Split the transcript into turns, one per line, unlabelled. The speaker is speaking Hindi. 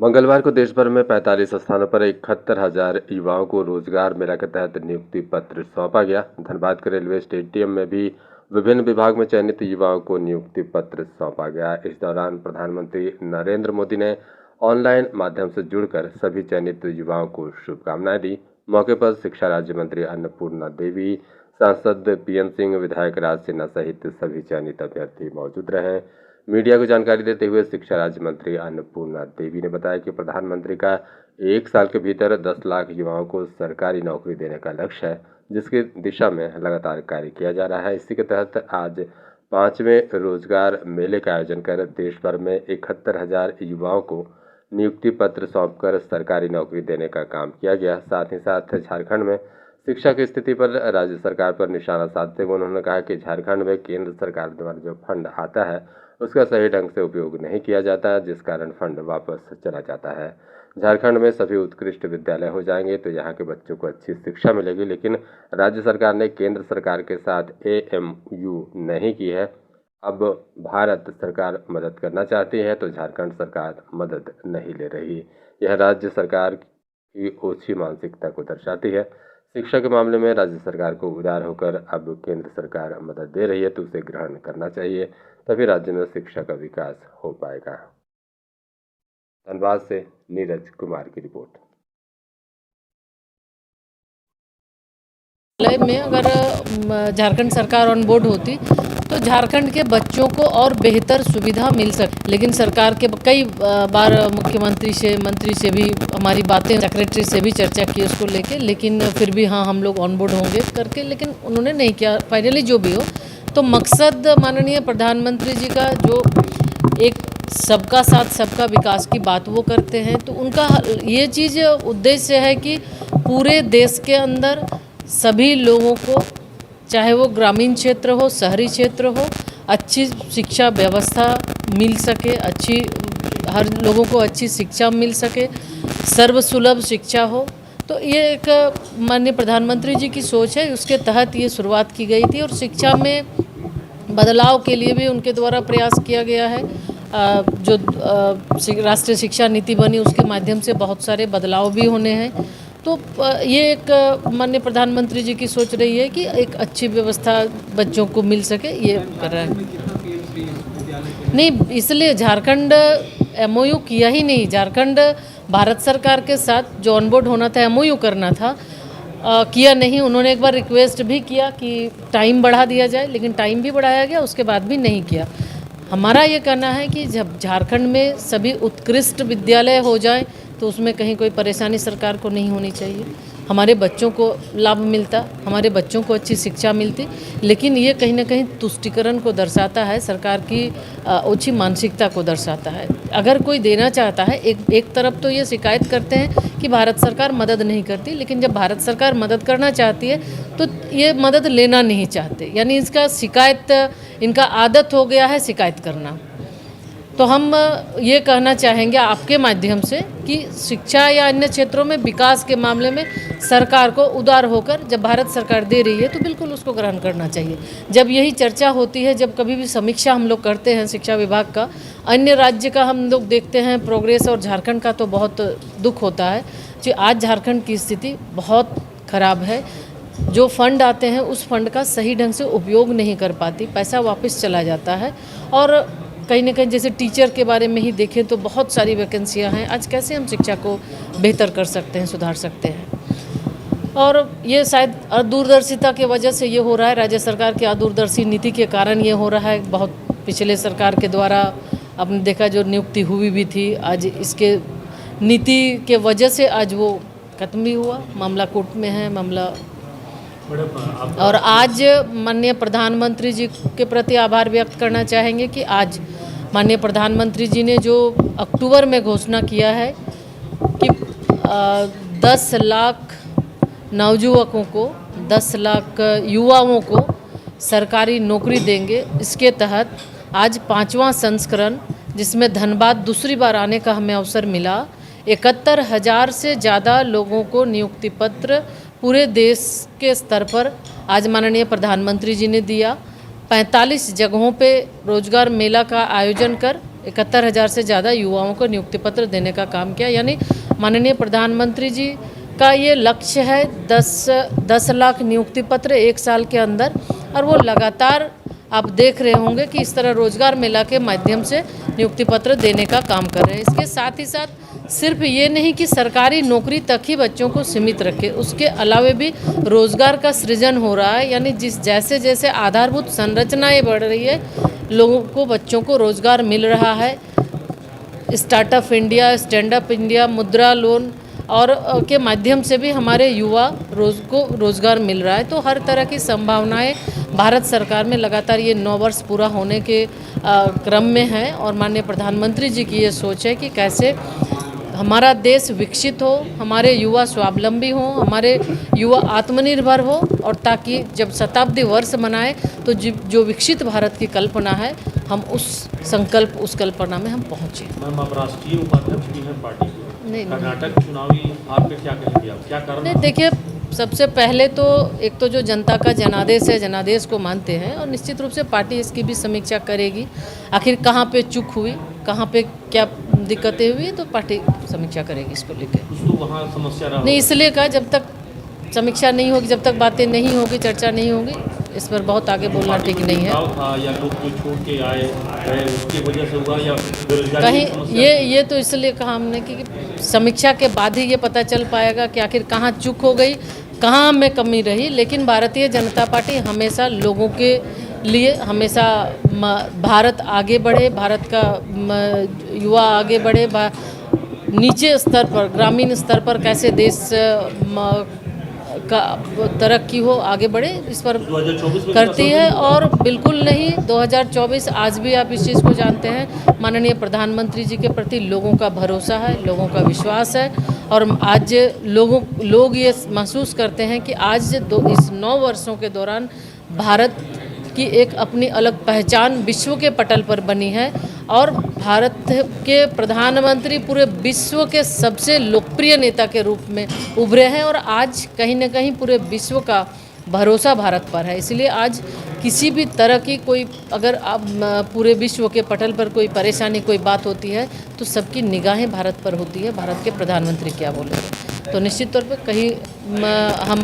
मंगलवार को देश भर में 45 स्थानों पर 71,000 युवाओं को रोजगार मेला के तहत नियुक्ति पत्र सौंपा गया। धनबाद के रेलवे स्टेडियम में भी विभिन्न विभाग में चयनित युवाओं को नियुक्ति पत्र सौंपा गया। इस दौरान प्रधानमंत्री नरेंद्र मोदी ने ऑनलाइन माध्यम से जुड़कर सभी चयनित युवाओं को शुभकामनाएं दी। मौके पर शिक्षा राज्य मंत्री अन्नपूर्णा देवी, सांसद पीएन सिंह, विधायक राज सिन्हा सहित सभी चयनित अभ्यर्थी मौजूद रहे। मीडिया को जानकारी देते हुए शिक्षा राज्य मंत्री अन्नपूर्णा देवी ने बताया कि प्रधानमंत्री का 1 साल के भीतर 10 लाख युवाओं को सरकारी नौकरी देने का लक्ष्य है, जिसकी दिशा में लगातार कार्य किया जा रहा है। इसी के तहत आज 5वें रोजगार मेले का आयोजन कर देश भर में 71,000 युवाओं को नियुक्ति पत्र सौंपकर सरकारी नौकरी देने का काम किया गया। साथ ही साथ झारखंड में शिक्षा की स्थिति पर राज्य सरकार पर निशाना साधते हुए उन्होंने कहा कि झारखंड में केंद्र सरकार द्वारा जो फंड आता है उसका सही ढंग से उपयोग नहीं किया जाता है, जिस कारण फंड वापस चला जाता है। झारखंड में सभी उत्कृष्ट विद्यालय हो जाएंगे तो यहाँ के बच्चों को अच्छी शिक्षा मिलेगी, लेकिन राज्य सरकार ने केंद्र सरकार के साथ एमओयू नहीं की है। अब भारत सरकार मदद करना चाहती है तो झारखंड सरकार मदद नहीं ले रही। यह राज्य सरकार की ओछी मानसिकता को दर्शाती है। शिक्षा के मामले में राज्य सरकार को उदार होकर अब केंद्र सरकार मदद दे रही है तो उसे ग्रहण करना चाहिए, तभी राज्य में शिक्षा का विकास हो पाएगा। धनबाद से नीरज कुमार की रिपोर्ट।
में अगर झारखंड सरकार ऑन बोर्ड होती तो झारखंड के बच्चों को और बेहतर सुविधा मिल सकती, लेकिन सरकार के कई बार मुख्यमंत्री से, मंत्री से भी हमारी बातें, सेक्रेटरी से भी चर्चा की उसको लेके, लेकिन फिर भी हाँ हम लोग ऑन बोर्ड होंगे करके, लेकिन उन्होंने नहीं किया। फाइनली जो भी हो, तो मकसद माननीय प्रधानमंत्री जी का जो एक सबका साथ सबका विकास की बात वो करते हैं, तो उनका ये चीज़ उद्देश्य है कि पूरे देश के अंदर सभी लोगों को, चाहे वो ग्रामीण क्षेत्र हो, शहरी क्षेत्र हो, अच्छी शिक्षा व्यवस्था मिल सके, हर लोगों को अच्छी शिक्षा मिल सके, सर्वसुलभ शिक्षा हो। तो ये एक माननीय प्रधानमंत्री जी की सोच है, उसके तहत ये शुरुआत की गई थी और शिक्षा में बदलाव के लिए भी उनके द्वारा प्रयास किया गया है। जो राष्ट्रीय शिक्षा नीति बनी उसके माध्यम से बहुत सारे बदलाव भी होने हैं। तो ये एक माननीय प्रधानमंत्री जी की सोच रही है कि एक अच्छी व्यवस्था बच्चों को मिल सके, ये कर रहा है। नहीं, इसलिए झारखंड एमओयू किया ही नहीं। झारखंड भारत सरकार के साथ जो ऑनबोर्ड होना था, एमओयू करना था, किया नहीं। उन्होंने एक बार रिक्वेस्ट भी किया कि टाइम बढ़ा दिया जाए, लेकिन टाइम भी बढ़ाया गया, उसके बाद भी नहीं किया। हमारा ये कहना है कि जब झारखंड में सभी उत्कृष्ट विद्यालय हो जाए तो उसमें कहीं कोई परेशानी सरकार को नहीं होनी चाहिए। हमारे बच्चों को लाभ मिलता, हमारे बच्चों को अच्छी शिक्षा मिलती, लेकिन ये कहीं ना कहीं तुष्टीकरण को दर्शाता है, सरकार की ओछी मानसिकता को दर्शाता है। अगर कोई देना चाहता है, एक तरफ तो ये शिकायत करते हैं कि भारत सरकार मदद नहीं करती, लेकिन जब भारत सरकार मदद करना चाहती है तो ये मदद लेना नहीं चाहते, यानी इनका आदत हो गया है शिकायत करना। तो हम ये कहना चाहेंगे आपके माध्यम से कि शिक्षा या अन्य क्षेत्रों में विकास के मामले में सरकार को उदार होकर, जब भारत सरकार दे रही है तो बिल्कुल उसको ग्रहण करना चाहिए। जब यही चर्चा होती है, जब कभी भी समीक्षा हम लोग करते हैं शिक्षा विभाग का, अन्य राज्य का हम लोग देखते हैं प्रोग्रेस, और झारखंड का तो बहुत दुख होता है कि आज झारखंड की स्थिति बहुत खराब है। जो फंड आते हैं उस फंड का सही ढंग से उपयोग नहीं कर पाती, पैसा वापस चला जाता है। और कहीं ना कहीं जैसे टीचर के बारे में ही देखें तो बहुत सारी वैकेंसियां हैं। आज कैसे हम शिक्षा को बेहतर कर सकते हैं, सुधार सकते हैं। और ये शायद अदूरदर्शिता की वजह से ये हो रहा है, राज्य सरकार की अदूरदर्शी नीति के कारण ये हो रहा है। बहुत पिछले सरकार के द्वारा आपने देखा जो नियुक्ति हुई भी थी, आज इसके नीति के वजह से आज वो खत्म भी हुआ, मामला कोर्ट में है मामला। और आज माननीय प्रधानमंत्री जी के प्रति आभार व्यक्त करना चाहेंगे कि आज माननीय प्रधानमंत्री जी ने जो अक्टूबर में घोषणा किया है कि 10 लाख नवयुवकों को, 10 लाख युवाओं को सरकारी नौकरी देंगे। इसके तहत आज 5वां संस्करण, जिसमें धनबाद दूसरी बार आने का हमें अवसर मिला, 71,000 से ज़्यादा लोगों को नियुक्ति पत्र पूरे देश के स्तर पर आज माननीय प्रधानमंत्री जी ने दिया। 45 जगहों पे रोजगार मेला का आयोजन कर 71,000 से ज़्यादा युवाओं को नियुक्ति पत्र देने का काम किया। यानी माननीय प्रधानमंत्री जी का ये लक्ष्य है 10 लाख नियुक्ति पत्र 1 साल के अंदर, और वो लगातार आप देख रहे होंगे कि इस तरह रोजगार मेला के माध्यम से नियुक्ति पत्र देने का काम कर रहे हैं। इसके साथ ही साथ सिर्फ ये नहीं कि सरकारी नौकरी तक ही बच्चों को सीमित रखे, उसके अलावे भी रोजगार का सृजन हो रहा है। यानी जैसे जैसे आधारभूत संरचनाएं बढ़ रही है, लोगों को, बच्चों को रोजगार मिल रहा है। Startup India, stand up India, मुद्रा लोन और के माध्यम से भी हमारे युवा को रोजगार मिल रहा है। तो हर तरह की संभावनाएं भारत सरकार में लगातार ये 9 वर्ष पूरा होने के क्रम में है, और माननीय प्रधानमंत्री जी की ये सोच है कि कैसे हमारा देश विकसित हो, हमारे युवा स्वावलंबी हो, हमारे युवा आत्मनिर्भर हो, और ताकि जब शताब्दी वर्ष मनाए तो जो विकसित भारत की कल्पना है, हम उस कल्पना में हम पहुँचे।
मैम, आप राष्ट्रीय उपाध्यक्ष भी हैं पार्टी के।
नहीं,
कर्नाटक चुनावी आपके क्या कहेंगे, आप क्या कारण?
नहीं, देखिए, सबसे पहले तो एक तो जो जनता का जनादेश है, जनादेश को मानते हैं, और निश्चित रूप से पार्टी इसकी भी समीक्षा करेगी। आखिर कहाँ पे चूक हुई, कहाँ पे क्या दिक्कतें हुई, तो पार्टी समीक्षा करेगी इसको लेकर।
कुछ तो वहाँ समस्या रहा
नहीं, इसलिए कहा जब तक समीक्षा नहीं होगी, जब तक बातें नहीं होगी, चर्चा नहीं होगी, इस पर बहुत आगे बोलना ठीक नहीं है।
था या लोग जो छोड़ के आए गए उसकी वजह से हुआ, या बेरोजगारी
कहीं
की समस्या?
ये तो इसलिए कहा हमने कि समीक्षा के बाद ही ये पता चल पाएगा कि आखिर कहाँ चूक हो गई, कहाँ में कमी रही। लेकिन भारतीय जनता पार्टी हमेशा लोगों के लिए, हमेशा भारत आगे बढ़े, भारत का युवा आगे बढ़े, नीचे स्तर पर, ग्रामीण स्तर पर कैसे देश का तरक्की हो, आगे बढ़े, इस पर
2024 में
करती है। और बिल्कुल नहीं, 2024 आज भी आप इस चीज़ को जानते हैं, माननीय प्रधानमंत्री जी के प्रति लोगों का भरोसा है, लोगों का विश्वास है, और आज लोग ये महसूस करते हैं कि आज इस 9 वर्षों के दौरान भारत की एक अपनी अलग पहचान विश्व के पटल पर बनी है, और भारत के प्रधानमंत्री पूरे विश्व के सबसे लोकप्रिय नेता के रूप में उभरे हैं, और आज कहीं न कहीं पूरे विश्व का भरोसा भारत पर है। इसलिए आज किसी भी तरह की कोई, अगर आप पूरे विश्व के पटल पर कोई परेशानी, कोई बात होती है, तो सबकी निगाहें भारत पर होती है, भारत के प्रधानमंत्री क्या बोलेंगे। तो निश्चित तौर पर कहीं हम